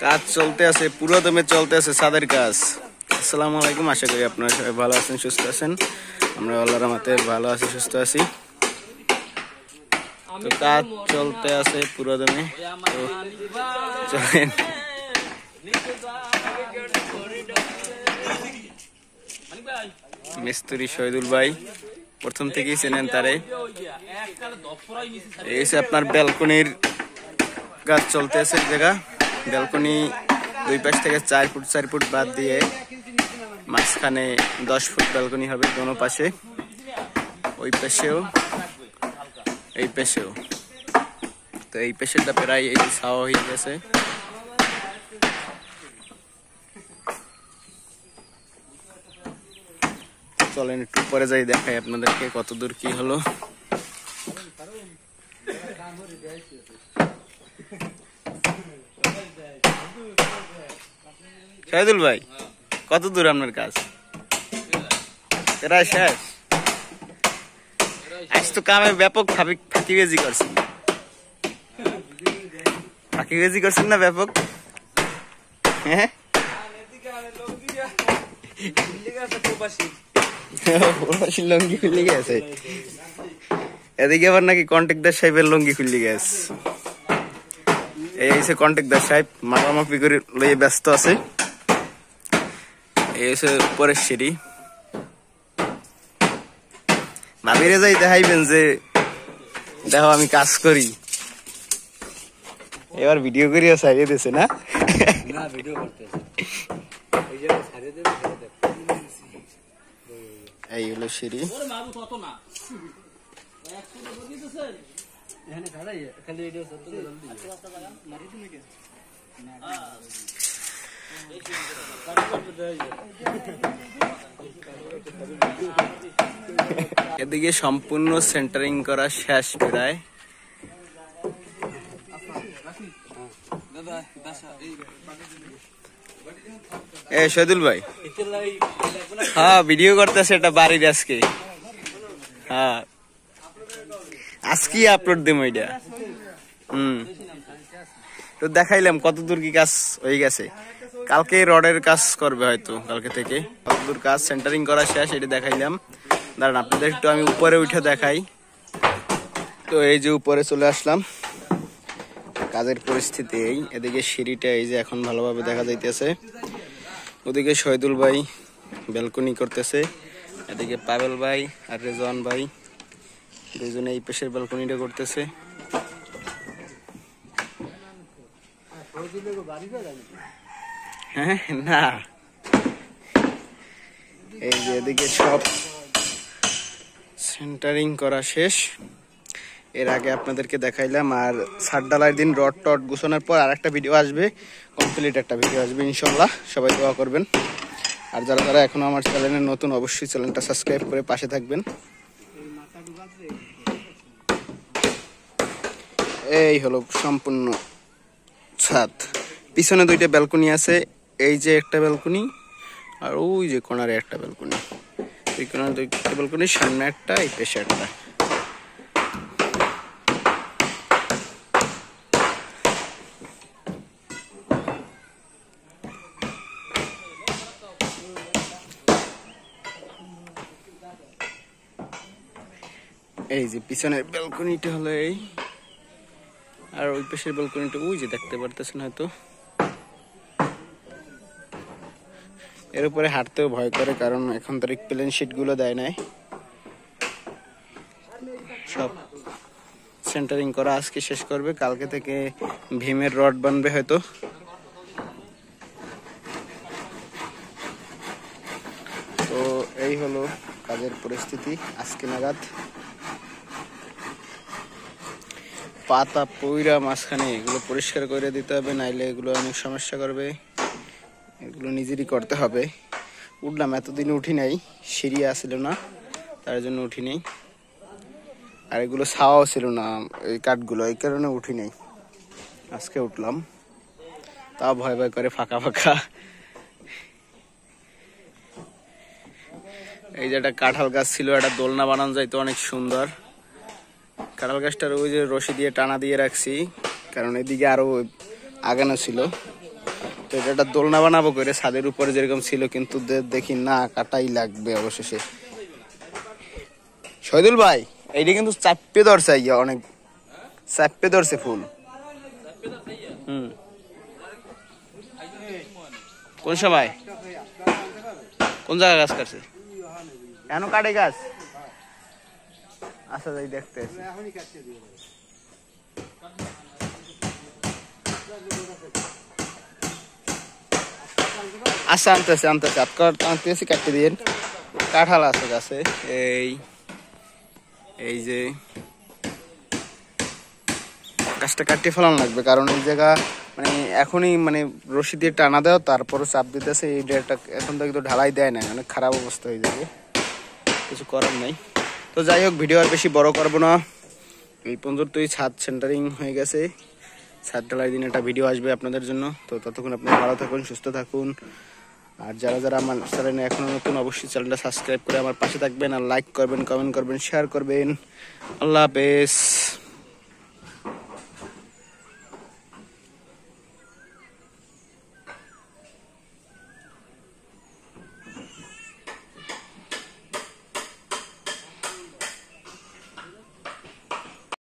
কাজ চলতে আছে, পুরো দমে চলতে আছে ছাদের কাজ। আসসালামু আলাইকুম, আশা করি আপনারা সবাই ভালো আছেন, সুস্থ আছেন। আমরা আল্লাহর রহমতে ভালো আছি, সুস্থ আছি। তো কাজ চলতে আছে পুরো দমে, তো চলেন। মিস্ত্রি শহীদুল ভাই প্রথম থেকেই চেনেন তারে। এই হচ্ছে আপনার ব্যালকনির কাজ চলতে আছে জায়গা। ব্যালকনি দুই পাশ থেকে 4 ফুট বাদ দিয়ে মাঝখানে 10 ফুট ব্যালকনি হবে দোনো পাশে, ওই পাশেও এই পাশেও। তো এই পাশেরটা প্রায় এই ছাওয়া হয়ে গেছে। চলেন একটু পরে যাই, দেখাই আপনাদেরকে কত দূর কি হলো। শহীদুল ভাই, কত দূর আপনার কাজ? প্রায় শেষ। আজ তো কামে ব্যাপক ফাঁকিবাজি করছেন। ফাঁকিবাজি করছেন না ব্যাপক? হ্যাঁ, লঙ্গি খুলে গেছে। এদিকে আবার নাকি কন্ট্রাক্টর সাহেবের লঙ্গি খুলে গেছে। এই হচ্ছে কন্ট্রাক্টর সাহেব, মাপামাপি করে লইয়ে ব্যস্ত আছে। এই হচ্ছে উপরের সিঁড়ি। ভাবিরে যাই দেখাইবেন যে দেখো আমি কাজ করি। এবার ভিডিও করিয়া ছাড়িয়ে দিছে না? এই হলো সিঁড়ি। এদিকে সম্পূর্ণ সেন্টারিং করা শেষ প্রায়। শহীদুল ভাই, হ্যাঁ ভিডিও করতেছে, এটা বাড়ির আজকে। হ্যাঁ, আজকে আপলোড দেবো এটা। তো দেখাইলাম কত দূর কি কাজ হয়ে গেছে। কালকে রডের কাজ করবে হয়তো, কালকে থেকে কত দূর কাজ সেন্টারিং করা শেষ এটা দেখাইলাম। দাঁড়ান আপনাদের একটু আমি উপরে উঠে দেখাই। তো এই যে উপরে চলে আসলাম, কাজের পরিস্থিতি এই। এদিকে সিঁড়িটা এই যে এখন ভালোভাবে দেখা যাইতেছে। ওদিকে শহীদুল ভাই ব্যালকনি করতেছে, এদিকে পাবেল ভাই আর রেজওয়ান ভাই দুজনে এই পেশের ব্যালকনিটা করতেছে। হ্যাঁ না, এই যে এদিকে সব সেন্টারিং করা শেষ। এর আগে আপনাদেরকে দেখাইলাম। আর ছাদ ঢালাইয়ের দিন রড টড গুছানোর পর আর একটা ভিডিও আসবে, কমপ্লিট একটা ভিডিও আসবে ইনশাল্লাহ। সবাই দোয়া করবেন। আর যারা যারা এখনো আমার চ্যানেলে নতুন, অবশ্যই চ্যানেলটা সাবস্ক্রাইব করে পাশে থাকবেন। এই হলো সম্পূর্ণ ছাদ। পিছনে দুইটা ব্যালকনি আছে, এই যে একটা ব্যালকনি আর ওই যে কোনারে একটা ব্যালকনি। ওই কোনারে দুইটা ব্যালকনি, সামনে একটা, এই পেশে একটা। এই যে পিছনের ব্যালকনিটা হলো এই, আর ওই পাশের ব্যালকনিটা ওই যে দেখতে পারতেছেন হয়তো। এর উপরে হাঁটতেও ভয় করে, কারণ এখন তো প্লেন শিট গুলো দেয় নাই। সব সেন্টারিং করা আজকে শেষ করবে, কালকে থেকে ভীমের রড বানবে হয়তো। তো এই হলো কাজের পরিস্থিতি আজকে নাগাদ। পাতা পইরা মাঝখানে এগুলো পরিষ্কার করে দিতে হবে, নাইলে এগুলো অনেক সমস্যা করবে। এগুলো নিজেরই করতে হবে। উঠলাম, এতদিন উঠি নাই, সিঁড়ি আসছিল না তার জন্য উঠি নাই। আর এগুলো ছাওয়াও ছিল না এই কাঠগুলো, এই কারণে উঠি নাই। আজকে উঠলাম, তাও ভয় ভয় করে ফাঁকা ফাঁকা। এই যে একটা কাঁঠাল গাছ ছিল, একটা দোলনা বানানো যাইতো অনেক সুন্দর। কাঁঠাল গাছটার ওই যে রশি দিয়ে টানা দিয়ে রাখছি, কারণ এদিকে আরো আগানো ছিল। তো এটা একটা দোলনা বানাবো করে ছাদের উপরে যেরকম ছিল, কিন্তু দেখি না কাটাই লাগবে অবশেষে। শহীদুল ভাই এইটা কিন্তু চাপে ধরছে, অনেক চাপে ধরছে ফুল। কোন সময় কোন জায়গায় গাছ কাটছে? কেন কাটে গাছ? আচ্ছা যাই দেখতে। আচ্ছা আনতেছে আনতেছি, কাটতে দিন। কাঁঠাল আছে গাছে, এই যে গাছটা কাটিয়ে ফেলানো লাগবে, কারণ এই জায়গা মানে এখনই মানে রশি দিয়ে টানা দেওয়া, তারপরে চাপ দিতেছে। এই ডেটটা এখন তো একটু ঢালাই দেয় না, অনেক খারাপ অবস্থা হয়ে যাবে, কিছু করার নাই। তো যাই হোক, ভিডিও আর বেশি বড় করবো না। এই পর্যন্তই ছাদ সেন্টারিং হয়ে গেছে, ছাদ ঢালাই দিন একটা ভিডিও আসবে আপনাদের জন্য। তো ততক্ষণ আপনারা ভালো থাকুন, সুস্থ থাকুন। আর যারা যারা আমার চ্যানেলে এখনো নতুন, অবশ্যই চ্যানেলটা সাবস্ক্রাইব করে আমার পাশে থাকবেন, আর লাইক করবেন, কমেন্ট করবেন, শেয়ার করবেন। আল্লাহ হাফেজ।